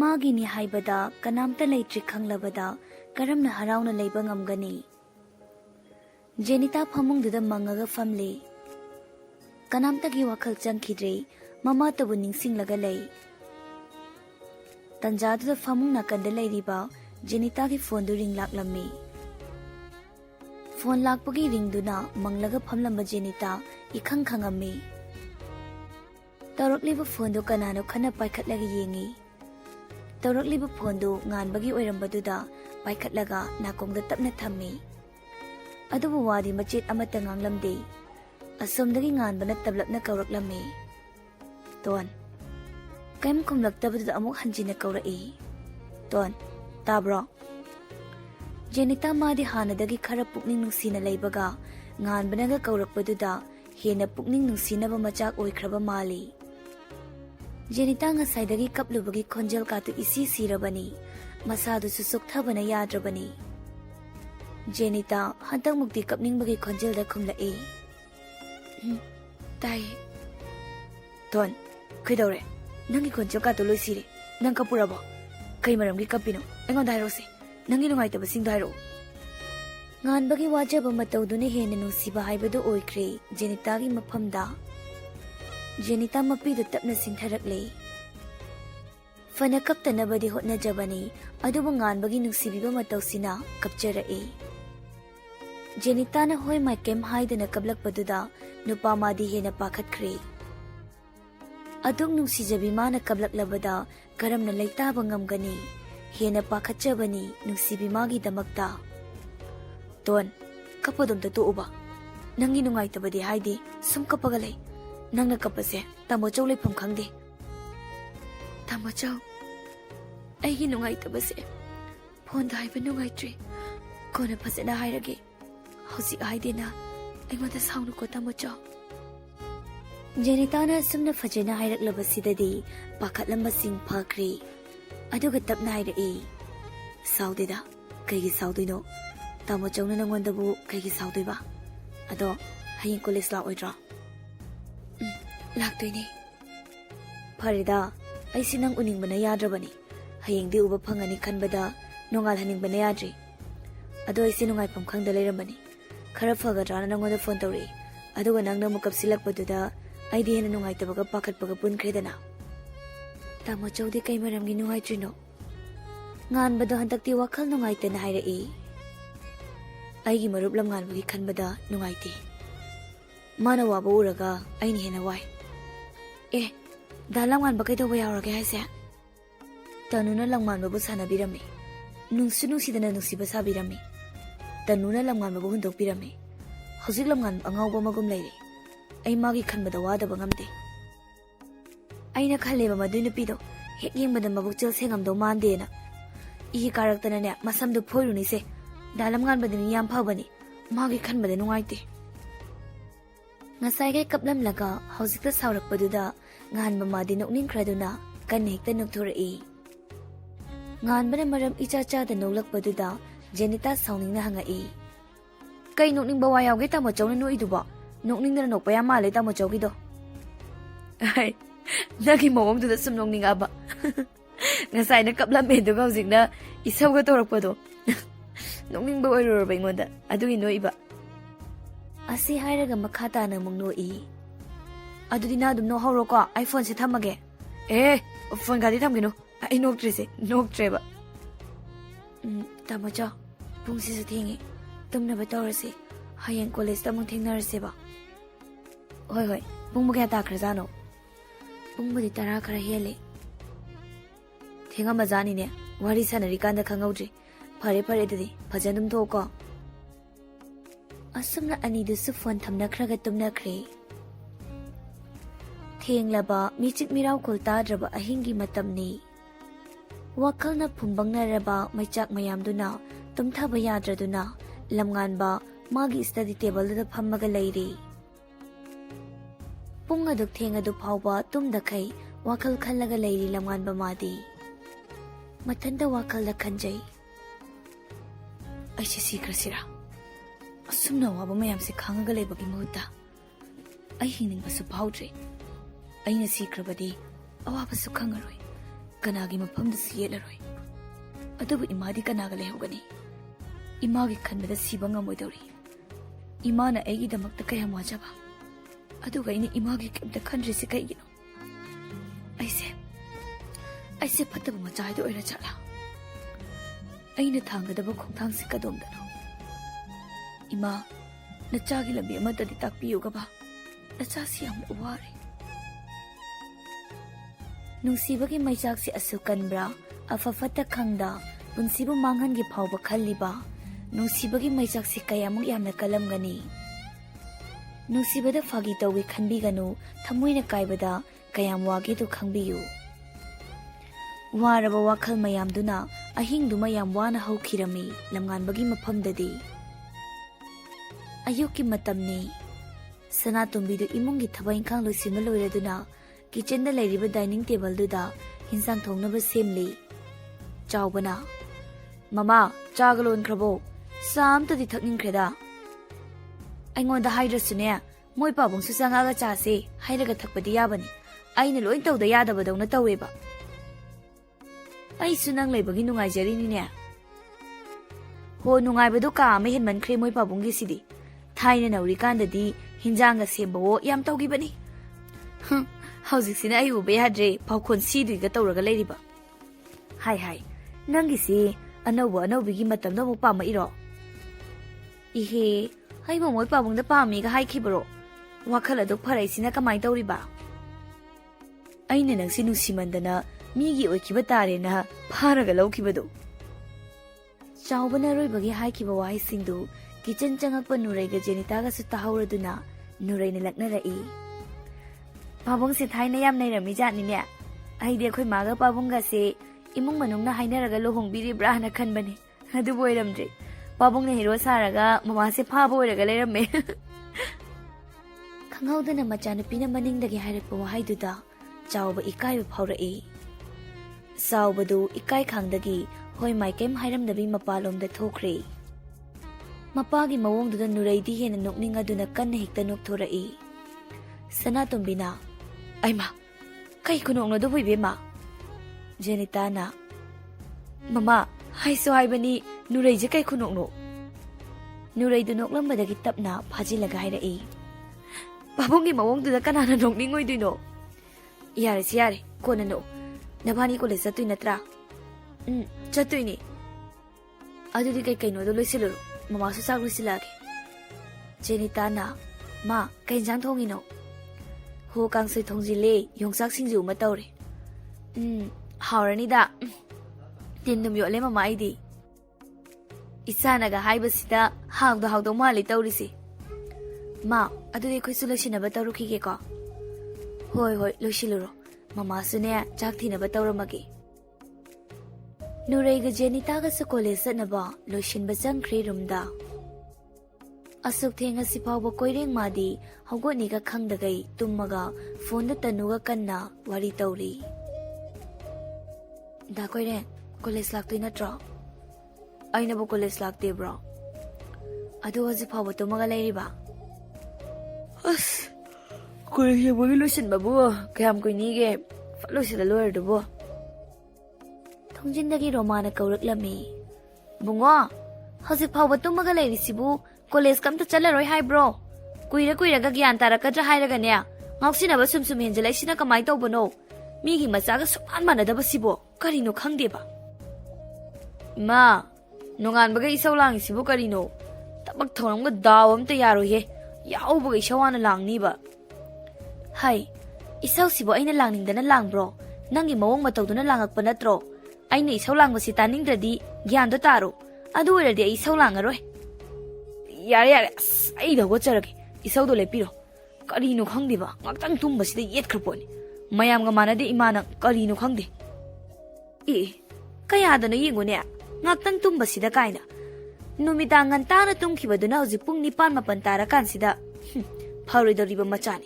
ꯃꯥꯒꯤꯅꯤ ꯍꯥꯏꯕꯗ ꯀꯅꯥꯝꯇ ꯂꯩꯇ꯭ꯔꯤ ꯈꯪꯂꯕꯗ ꯀꯔꯝꯅ ꯍꯔꯥꯎꯅ ꯂꯩꯕ ꯉꯝꯒꯅꯤ? ꯖꯦꯅꯤꯇꯥ ꯐꯃꯨꯡꯗꯨꯗ ꯃꯪꯉꯒ ꯐꯝꯂꯤ. ꯀꯅꯥꯝꯇꯒꯤ ꯋꯥꯈꯜ ꯆꯪꯈꯤꯗ꯭ꯔꯦ. ꯃꯃꯥꯇꯕꯨ ꯅꯤꯡꯁꯤꯡꯂꯒ ꯂꯩ. ꯇꯟꯖꯥꯗꯨꯗ ꯐꯃꯨꯡ ꯅꯥꯀꯟꯗ ꯂꯩꯔꯤꯕ ꯖꯦꯅꯤꯇꯥꯒꯤ ꯐꯣꯟꯗꯨ ꯔꯤꯡ ꯂꯥꯛꯂꯝꯃꯤ. ꯐꯣꯟ ꯂꯥꯛꯄꯒꯤ ꯔꯤꯡꯗꯨꯅ ꯃꯪꯂꯒ ꯐꯝꯂꯝꯕ ꯖꯦꯅꯤꯇꯥ इखंग खंगम्मी. तौरक्लिब फोनदो कनानो खना पाइखटलगा येंगी. तौरक्लिब फोनदो nganbagi oirambadुदा पाइखटलगा नाकोंगदा तपना थम्मी. अदुबु वादी मचेत अमता nganglमदे. असोमदगी nganबना तबलपना कौरक्लम्मी. तोन कैम खुमलक्तबदुदा अमुक हंजिना कौरई. तोन ताब्रो. जेनिता मादी हानदगी खरा पुकनिंग नुसीना लैबगा nganbanaga कौरक्पदुदा Hena पुकनिंग नुसीनबा मचाक ओइख्रबा Mali. Jenita ngasai kapluबगी khonjal katu isi sirabani. Masadusu sukthabana yadrabani. Jenita hantak mukti kapningbagi khonjalda khumlai. Tai. Ton, kidore. Nangi khonjal katu loisiri. Nang kapurabo. Kai maramgi kapino. Engon dairose. Nangi nungaitaba sing dairo. nganbagi wajaba matawduna hena nungsiba haibadu oikre Jenitagi mafamda. Jenita mapidu tapna sintharakle. Fana kaptanabadi hotnajabani adubu nganbagi nungsibiba matawsina kapcharae. Jenita na hoy maikem haidana kablakpaduda nupamadi hena pakhatkre. Aduk nungsijabi mana kablaklabada karamna laitaba ngamgani hena pakhatjabani nungsibimagi damakta. Ton, kapadom ta tuuba. Nangi nungaitabadi haidi sum kapagalay. Nang nakapase tamo chaw lay khangde. Tamo chaw. Eigi nungaitabase. Phone da haiba nungaitri. Kona phasena hairage. Hausi haide na aingwada saunu ko tamo chaw. Jenita na sumna phajena hairaklabasidadi pakhatlamba sing phakri. Aduga tapna hairae. Saudeda kaigi saudoino. Tamo chaw na nangwandabu kaigi saudoiba. Ado haying college la oidra. Laktoini. Farida, ay sinang uning bana yadrabani. Haying di uba pangani kanbada nungal haning bana yadri. Ado ay sinungay pamkang dalayrambani. Karafagadra na nangoda phone tawri. Ado ganang na mukapsilak paduda ay di hena nungay tabaga pakat pagapun kredana. Tamo chaw di kay maramgi nungay trino. Ngan bado hantak ti wakal nungay ta na hayrai. Ay gimarup lam ngan bagi kanbada nungay ti. Mana waba uraga ay ni hena way. Dalam ngan bakay daw bayawrage haise. Tanuna lang man babu sana birami. Nungsi dana nungsi basa birami. Tanuna lang ngan babu hundok birami. Hauzik lang ngan angaw ba magum layri. Ay magi kan badawa da bangamde. Ay nakhale ba maduy na pido. Hek yung badan mabukchil sengam daw mande na. Ihi karakta na niya masam do poyro ni se. Dalam ngan badan niyam pa ba ni. Magi kan badan nungayte. Ngasay kay kaplam laga hauzik ta saurak paduda ngan mamadi nokning kraduna kan hekta nokthorei. Ngan bana maram icha da nolak paduda Jenita sauning na hangai. Kay nokning bawa yawge tamo chaw na no iduba. Nokning na nok paya male tamo chaw gido. Ay, nagi momom duda sum nokning aba. Ngasay na kaplam edo hauzik na isaw ga torak pado. Nokning bawa ro ba ingonda adu ino iba. Asi hairaga makata na mungnoi. Adu dina dum no hawro ko iPhone se thamage. Phone ga di thamgino. Ai noktre se noktre ba. Tamo cha pung si su thingi. Tumna ba tawrase. Hayang college ta mung thingnarase ba. Hoi pung mo kya ta khrazano. Pung mo di tara khara hele. Thinga mazani ne wari sanari kanda khangaudri. Phare dadi phajanum tho ko. Asumna anidusu phone thamnakhraga tumnakre. Thenglaba michik mirau kulta draba ahingi matamni. Wakalna phumbangnaraba maichak mayamduna tumthaba yadraduna lamnganba magi study table da phammaga leiri. Punga duk thenga du phawba tumdakai wakal khallaga leiri lamnganba madi. Mathanda wakal da khanjai. Aisi sikrasira. Asumna waba mayam se khangaga leibagi muta. Ai hining basu phawdre. Aina sikrabadi awaba su khangaroi. Kanagi mafamdasi yetlaroi. Adubu imadi kanaga lehogani. Imagi khanbada siba ngamoidori. Imana aigidamakta kayam wajaba. Aduga ini imagi kemta khandrisi kaigino. Aise fataba machaido oira chala. Aina thangadaba khongthangsi kadomdano. Ima nachagi lambi amatadi takpiyugaba. Nachasi yamna wari. Nungsibagi maichaksi asukanbra afafata khangda punsibu manghangi phawba khalliba. Nungsibagi maichaksi kayamuk yamna kalamgani. Nungsibada fagi tawi khanbiganu thamoina kaibada kayam wage to khangbiyu. Waraba wakhal mayamduna ahingduma yam wana haukhirami lamnganbagi mafamdadi. Ayuki matamni Sanatumbidu imungi thaba ingkhang loisima loiraduna kitchen da leiriba dining table duda hinsang thongnaba semli. Chawbana Mama chagalon khrabo samtadi thakningkhreda. Aingonda haidrasune moi pabungsu changaga chase hairaga thakpadi yabani. Aina loin tawda yadabadawna taweba. Aisu nang leibagi nungaijarinine. Ho nungaibadu ka ama henmankhre moi pabunggi sidi. Thaina naurikandadi hinjanga sembawo yam tawgibani. Haujiksina ai ube yadre paukhon siduiga tawraga leiriba. Hai nangisi anawbigi matamda mu pama iro. Ihe hai mo moi pabungda pamiga haikhibaro. Wakhal adu pharaisina kamai tawriba. Aina nangsi nusimandana migi oikiba tarena pharaga laukibado. Chawbana roibagi haikiba wahisingdu kitchen changakpa Nuraiga Jenitaga su tahauraduna Nuraina laknarai. Pabung se thaina yam nairami jatnine. Aidi akhoi maga pabungga se imung manungna hainaraga lohongbiribra hana khanbani. Adubu oiramdre. Pabungna hero saraga mama se phaba oiraga leiramme. Khanghaudana machanupina maningdagi hairakpa wahaiduda chawba ikaiba phaurai. Sawbadu ikai khangdagi hoi maikem hairamdabi mapalomda thokre. Mapagi mawongduda Nuraidi hena nokningaduna kanna hekta nokthorai. Sanatumbina Aima kai kunongna do buibema. Jenitana Mama haiso haibani Nuraije kai kunongno. Nuraidu noklambadagi tapna phajilaga hairai. Babongi mawongduda kanana nokningoiduino. Yare kona no. Nabani college chatui natra. Chatuini. Adudi kai no do loisiluru. Mama su sak loisilage. Jenitana ma kai jang thongino. Ho kangsoi thongjile yongsak singju ma tawre. Haurani da. Tindum yole mama aidi. Isanaga haibasida hawdo mali tawrisi. Ma adudi khoi su loisinaba tawrukhige ko. Hoi loisiluru. Mama sune chak thinaba tawramagi. Nuraiga Jenitaga su college satnaba loishinba changkhre rumda. Asuk thenga sipawba koireng madi hawgotniga khangdagai tummaga phone da tanuga kanna wari tawri. Da koireng college laktoi natra. Ainabu college lakte bro. Adu haji phawba tumaga leiriba. College bogi loisin babu kayam koinige loisila loir dubo. Thongjindagi Romana kauraklami. Bungo haji phawba tumaga leirisibu college kamta chalaroi hai bro. Kuira ga gyan tarakadra hairaga ne. Ngausinaba sum henjalaisina kamai tawbano. Migi machaga supan manadaba sibo karino khangdeba. Ma nonganbaga isau langisibu karino. Tabak thonamga daw amta yaroye. Yaubaga isawana langniba. Hai isau sibo aina langningdana langbro. Nangi mawong matawduna langakpa natro. Aina isau langbasi taningdradi gyando taro. Adu oiradi ai isau langaroi. Yare aida hogotjarage isaudo lepiro. Karino khangdeba ngaktang tumbasida yetkhaponi. Mayamga manade imana karino khangde. Kayadana yengone ngaktang tumbasida kaina. Numidang ngantana tumkhibaduna hojik pung 9-10 tarakansida. Phauroidoriba machani.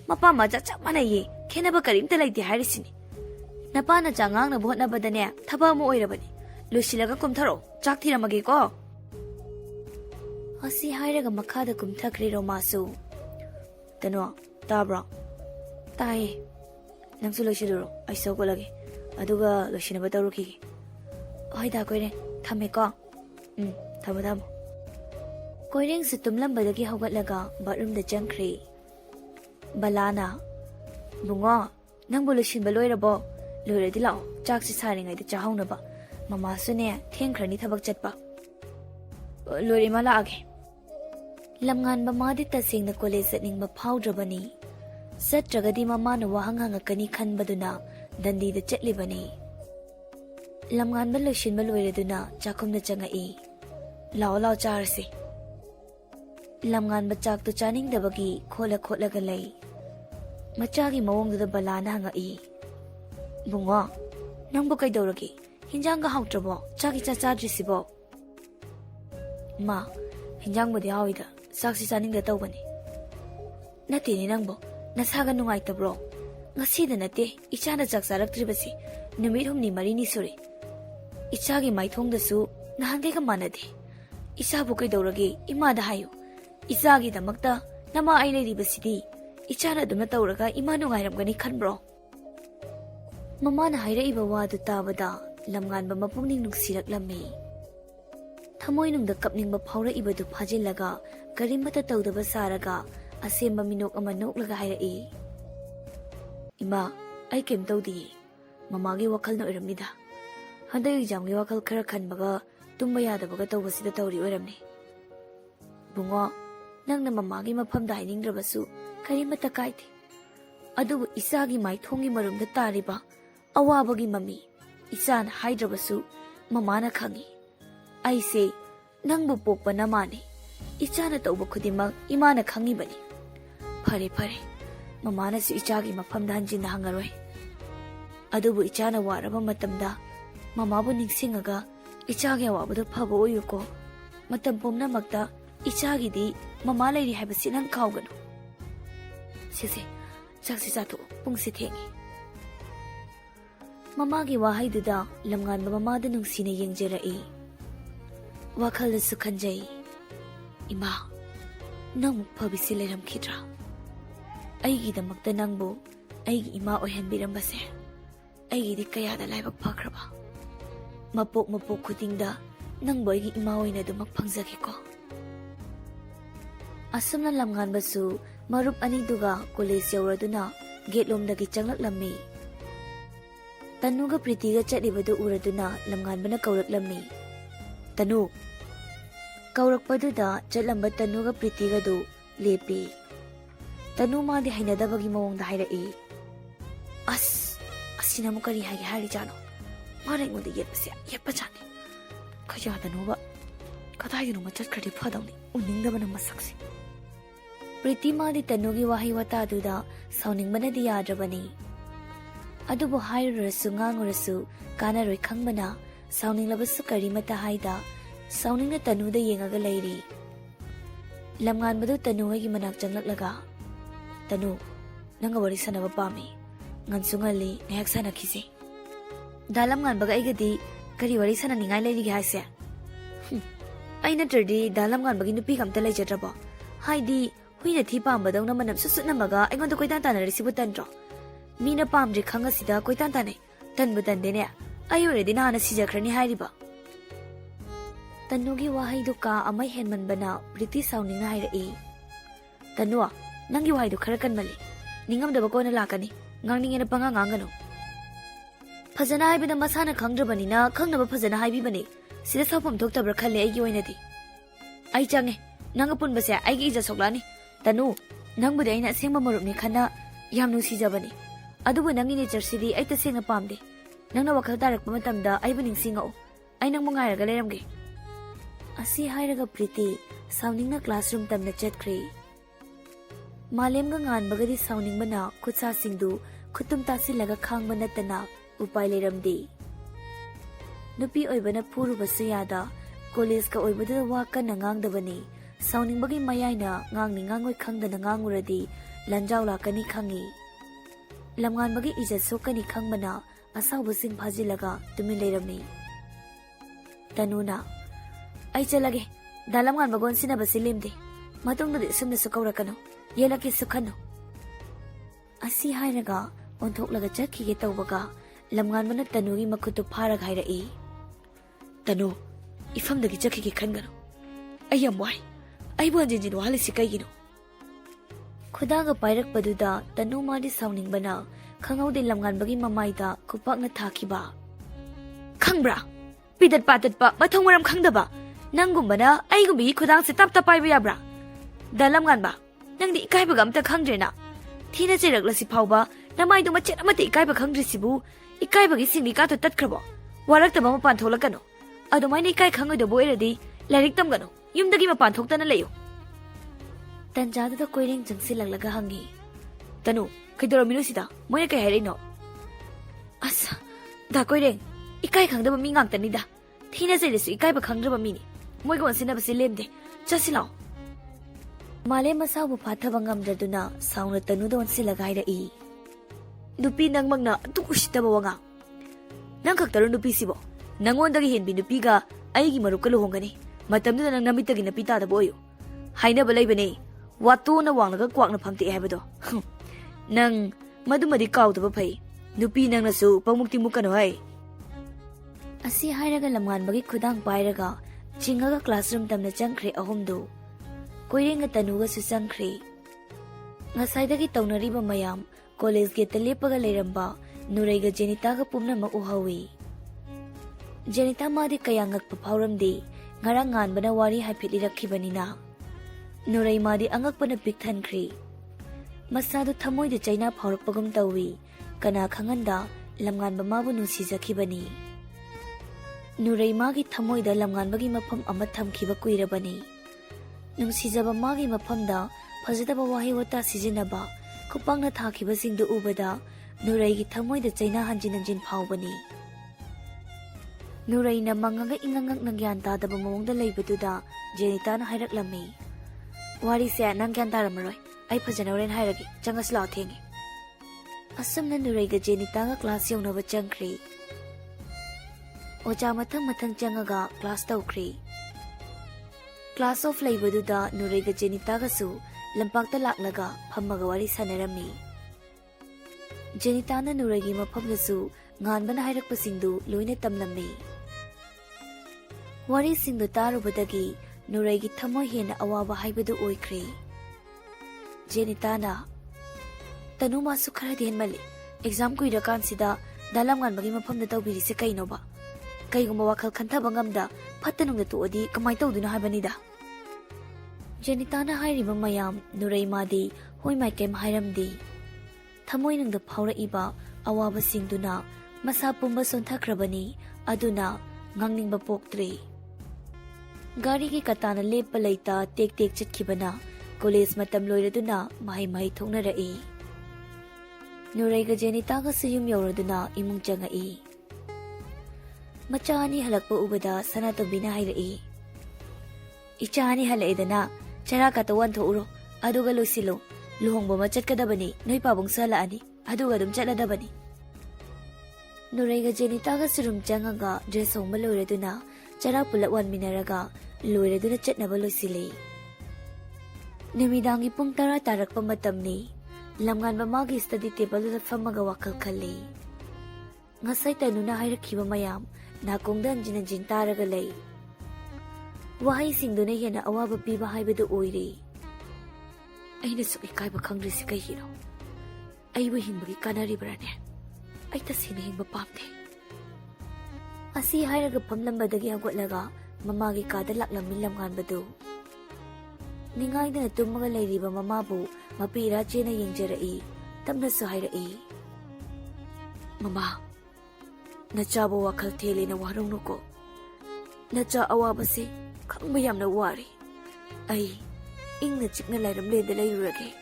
Mapa maja chap manaye khenaba karimta laite harisini. Napana changang na bhotnabadane thaba mo oirabani. Loisilaga kumtharo chak thiramage ko. Asi hairaga makhada kumthakre romasu. Tano tabra. Tai. Nangsu loisiluro aisau ko lagi. ꯑꯗꯨꯒ ꯂꯣꯏꯁꯤꯟꯅꯕ ꯇꯧꯔꯨꯈꯤꯒꯦ ꯍꯣꯏꯗ ꯀꯣꯏꯔꯦꯡ ꯊꯝꯃꯦꯀꯣ ꯊꯝꯃꯣ ꯊꯝꯃꯣ ꯀꯣꯏꯔꯦꯡꯁꯨ ꯇꯨꯝꯂꯝꯕꯗꯒꯤ ꯍꯧꯒꯠꯂꯒ ꯕꯥꯠꯔꯨꯝꯗ ꯆꯪꯈ꯭ꯔꯦ ꯕꯂꯥꯅ ꯕꯨꯡꯉꯣ ꯅꯪꯕꯨ ꯂꯣꯏꯁꯤꯟꯕ ꯂꯣꯏꯔꯕꯣ ꯂꯣꯏꯔꯗꯤ ꯂꯥꯛꯑꯣ ꯆꯥꯛꯁꯤ ꯁꯥꯔꯤꯉꯩꯗ ꯆꯥꯍꯧꯅꯕ ꯃꯃꯥꯁꯨꯅꯦ ꯊꯦꯡꯈ꯭ꯔꯅꯤ ꯊꯕꯛ ꯆꯠꯄ ꯂꯣꯏꯔꯦ ꯏꯃꯥ ꯂꯥꯛꯑꯒꯦ ꯂꯝꯉꯥꯟꯕ ꯃꯥꯗꯤ ꯇꯁꯦꯡꯅ ꯀꯣꯂꯦꯖ ꯆꯠꯅꯤꯡꯕ ꯐꯥꯎꯗ꯭ꯔꯕꯅꯤ ꯆꯠꯇ꯭ꯔꯒꯗꯤ ꯃꯃꯥꯅ ꯋꯥꯍꯪ ꯍꯪꯉꯛꯀꯅꯤ ꯈꯟꯕꯗꯨꯅ ꯗꯟꯗꯤꯗ ꯆꯠꯂꯤꯕꯅꯤ ꯂꯝꯉꯥꯟꯕ ꯂꯣꯏꯁꯤꯟꯕ ꯂꯣꯏꯔꯗꯨꯅ ꯆꯥꯛꯈꯨꯝꯗ ꯆꯪꯉꯛꯏ ꯂꯥꯛꯑꯣ ꯂꯥꯛꯑꯣ ꯆꯥꯔꯁꯤ ꯂꯝꯉꯥꯟꯕ ꯆꯥꯛꯇꯨ ꯆꯥꯅꯤꯡꯗꯕꯒꯤ ꯈꯣꯠꯂꯒ ꯂꯩ ꯃꯆꯥꯒꯤ ꯃꯑꯣꯡꯗꯨꯗ ꯕꯂꯥꯅ ꯍꯪꯉꯛꯏ ꯕꯨꯡꯉꯣ ꯅꯪꯕꯨ ꯀꯩꯗꯧꯔꯒꯦ ꯍꯤꯟꯖꯥꯡꯒ ꯍꯥꯎꯇ꯭ꯔꯕꯣ ꯆꯥꯛ ꯏꯆꯥ ꯆꯥꯗ꯭ꯔꯤꯁꯤꯕꯣ ꯃꯥ ꯍꯤꯟꯖꯥꯡꯕꯨꯗꯤ ꯍꯥꯎꯏꯗ ꯆꯥꯛꯁꯤ ꯆꯥꯅꯤꯡꯗ ꯇꯧꯕꯅꯤ ꯅꯠꯇꯦꯅꯦ ꯅꯪꯕꯣ ꯅꯁꯥꯒ ꯅꯨꯡꯉꯥꯏꯇꯕ꯭ꯔꯣ ꯉꯁꯤꯗ ꯅꯠꯇꯦ ꯏꯆꯥꯅ ꯆꯥꯛ ꯆꯥꯔꯛꯇ꯭ꯔꯤꯕꯁꯤ ꯅꯨꯃꯤꯠ 6-4 ꯁꯨꯔꯦ 이차기 마이통다수 나한테가 만나대. 이차부 그이더러게 이마다 하요. 이차기다막다 나마 아이레리버시디 이차나 dumna tawraga imanu ngairamgani khanbro. Mamana hairaiba wadu tabada lamnganba mapungning nungsiraklammi. Thamoinungda kapningba phauribadu phajillaga karimata tawdaba saraga asemba minok ama noklaga hairai. Ima ai kem tawdi mamagi wakalna oiramnida. Handay examgi wakal khara khanbaga tumba yadabaga tawbasida tawri oiramni. Bungo nangna mamagi mafamda hainingdrabasu karimata kaiti. Adubu isagi maithongi marumda tariba awabagi mami isana haidrabasu mamana khangi. Aise nangbu pokpa namani ichana tawba khudimak imana khangi bani. Pare mamana su ichagi mafamda hanjinda hangaroi. Adubu ichana waraba matamda mamabu ningsingaga ichagi awabadu phaba oyuko. Matam pumnamakta ichagi di mama lairi haibasi nang kauganu. Sise chaksi chato pungsi thengi. Mamagi wahaiduda lamnganba mamada nungsina yengjarai. Wakhaldasu khanjai. Ima nang phabisi leiramkhidra. Aigidamakta nangbu aigi ima oihanbirambase aigidi kayada laibak phakraba. Mapok khudingda nangbu aigi ima oina dumak phangjagiko. Asumna lamnganbasu marup aniduga college yauraduna gate lomdagi changlaklammi. Tanuga Pritiga chatlibadu uraduna lamnganbana kauraklammi. Tanu kaurakpaduda chatlamba Tanuga Pritiga du lepi. Tanu madi hainadabagi mawongda hairai. Asina mo kari haigi hari jano. Mara ingoda yetpase yetpachani. Kaya Tanuba kadayino machatkradi phadawni uningdabana masakse. Priti madi Tanugi wahi wataduda sauningbanadi yadrabani. Adubu hairurasu ngangurasu kanaroi khangbana sauninglabasu karimata haida sauningna Tanuda yengaga leiri. Lamnganbadu Tanu hoigi manak changlaklaga. Tanu nanga wari sanaba pami ngansu ngali ngahak sanakhise. Dalamnganbaga aigadi kari wari sananingai leirigi haise. Aina tradi dalamnganbagi nupi kamta leijadraba. Haidi huina thi pambadawna manam susutnamaga aingonda koitan tanarisibu tandro. Mina pamdri khangasida koitan tane tanbu tandene ayuredi nana sijakhrani hairiba. Tanugi wahaidu ka amai henmanbana Priti sauningna hairai. Tanua nangi wahaidu khara kanmali ningamdaba kona lakani ngangningena panga ngangano. Phajana haibida masana khangdrabanina khangnaba phajana haibibani sida sawpam thoktabra khalle aigi oinadi. Ai change nanga punbase aigi ija soklani. Tanu nangbudi aina asengba marupni khana yam nungsijabani. Adubu nangi naturesidi ai tasengna pamde. Nangna wakhal tarakpa matamda aibu ningsingao. Ai nangmu ngairaga leiramge. Asi hairaga Priti sauningna classroom tamna chatkhre. Malemga nganbagadi sauningbana khutsa singdu khutum tasilaga khangba natana upai leiramde. Nupi oibana phurubasu yada college ka oibada wa kana ngangdabani. Sauningbagi mayaina ngangni ngangoi khangdana nganguradi lanjaw lakani khangi. Lamnganbagi ijat sokani khangbana asawbasing phajilaga tumin leiramni. Tanuna ai chalage dalamnganbagon sinabasi lemde matungda sumna sukaurakano yelaki sukhano. Asi hairaga onthoklaga chakhige tawbaga lamnganbana Tanugi makutu pharaga hairaki. Tanu, ifamdagi chakhi khangano. Ai yam wai. Ai bu hanjin wahalisi kaigino. Khudaga pairakpaduda Tanu madi sauningbana khangaude lamnganbagi mamaida kupakna thakiba. Khangbra, pidat patatpa mathong maram khangdaba. Nangumbana aigumbi khudang se tap tapai bayabra. Dalam ganba, nang di ikai bagam ta khangdrena. Thina cheraglasi phawba namaidu machet amate ikai ba khangdrisibu ikai bagi singbi ka to tatkrabo. Warakta mapan tholakano. Adumaina ikai khangoi do boiradi larik tamgano. Yumdagi mapan thoktana leyo. Tanjada da koiring jangsilaglaga hangi. Tanu, kaidoro minusida, moya kai hairino. Asa, da koiring, ikai khangdaba mi ngangtani da. Thina cherisu ikai ba khangdraba mini. Moigo ansinaba silemde. Chasilao. Male masabu pathabang ngamdraduna sauna Tanuda wansilaga hairaki. Nupi nang magna tukusitaba wanga. Nang kaktaro nupi sibo. Nangondagi henbi nupiga aigi maruka luhongani. Matamda nang namitagi napita da boyo. Haina balay bane. Wato na wangnaga kwak na phamti haibado. Nang madumadi kautaba phay. Nupi nang nasu pangmukti mukano hai. Asi hairaga lamnganbagi khudang pairaga chingaga classroom tamna changkhre ahumdo. Koirenga Tanuga su changkhre. Ngasaidagi taunariba mayam college gate lepaga leiramba Nuraiga Jenitaga pumnamak uhawi. Jenita madi kayangak papauramdi ngarang nganbana wari haipitlirakhibanina. Nurai madi angakpana pikthankri. Masadu thamoida China phaurakpagum tawi kana khanganda lamnganba mabu nungsijakhibani. Nurai magi thamoida lamnganbagi mafam ama thamkhiba kuirabani. Nungsijaba magi mafamda fajadaba wahi wata sijinaba kupangna thakibasingdu ubada Nuraigi thamoida China hanjin phawbani. Nuraina mangaga ingangak nagyan tadaba mawongda leibaduda Jenitana hairaklammi. Wari se nang gyan taramaroi. Ai phajana horen hairagi changas law thengi. Asamna Nuraiga Jenitaga class yawnaba changkhri. Oja mathang changaga class tawkhri. Class of leibaduda Nuraiga Jenitaga su lampakta laklaga phammaga wari sanarami. Jenitana Nuraigi mafamdasu nganbana hairakpasingdu loina tamlammi. Wari singdu tarubadagi Nuraigi thamoi hena awaba haibadu oikhre. Jenitana Tanu masu kharadi henmali exam kuirakan sida dalam nganbagi mafamda tawbirisi kainoba. Kaigumba wakhal khanthaba ngamda phattanungda tuodi kamai tawduna haibanida. Jenitana hairiba mayam Nurai madi hoimai kem hairamdi. Thamoi nungda phawraiba awaba singduna masa pumba sonthakrabani aduna ngangningba poktre. Gari ki katana lepa leita tek chatkibana college matam loiraduna mahai thongnarai. Nuraiga Jenitaga suyum yauraduna imung changai. Machani halakpa ubada sanatobina hairai. Ichani halaidana charaka tawan thouro aduga losilo luhongba machatkadabani noi pabong salaani aduga dum chatladabani. Nuraiga Jenitaga surum changaga dress hongba loiraduna chara pulak wan minaraga loiraduna chatnaba losile. Namidangi pung tara tarakpa matamni lamnganba magi study table da famaga wakal khalli. Ngasai Tanuna hairakhiba mayam nakongda anjin taraga lei. Wahai singduna hena awaba piba haibadu oire. Aina su ikaiba khangrisi kaihino. Aiba hinbagi kanaribrane. Ai tasina hingba pamde. Asi hairaga pamlambadagi hagwatlaga mamagi kada laklammi lamnganbadu. Ningaidana tummaga leiriba mamabu mapira chena yengjarai tamnasu hairai. Mama, nachabo wakhal thele na warongnuko. Nacha awabasi khangba yamna wari. Ai ingna chikna lairamleda leirurage.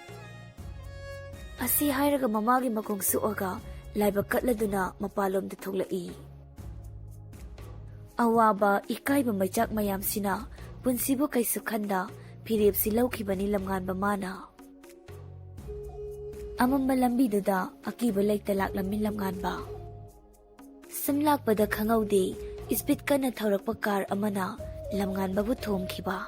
Asi hairaga mamagi makong suaga laiba katladuna mapalomda thoglai. Awaba ikaiba maichak mayam sina punsibo kaisu khanda phirep si laukhibani lamnganba mana. Amamba lambiduda akiba leita laklammin lamnganba. Samlakpada khangaude ispit kana thaurakpa kar amana lamnganbabu thomkhiba.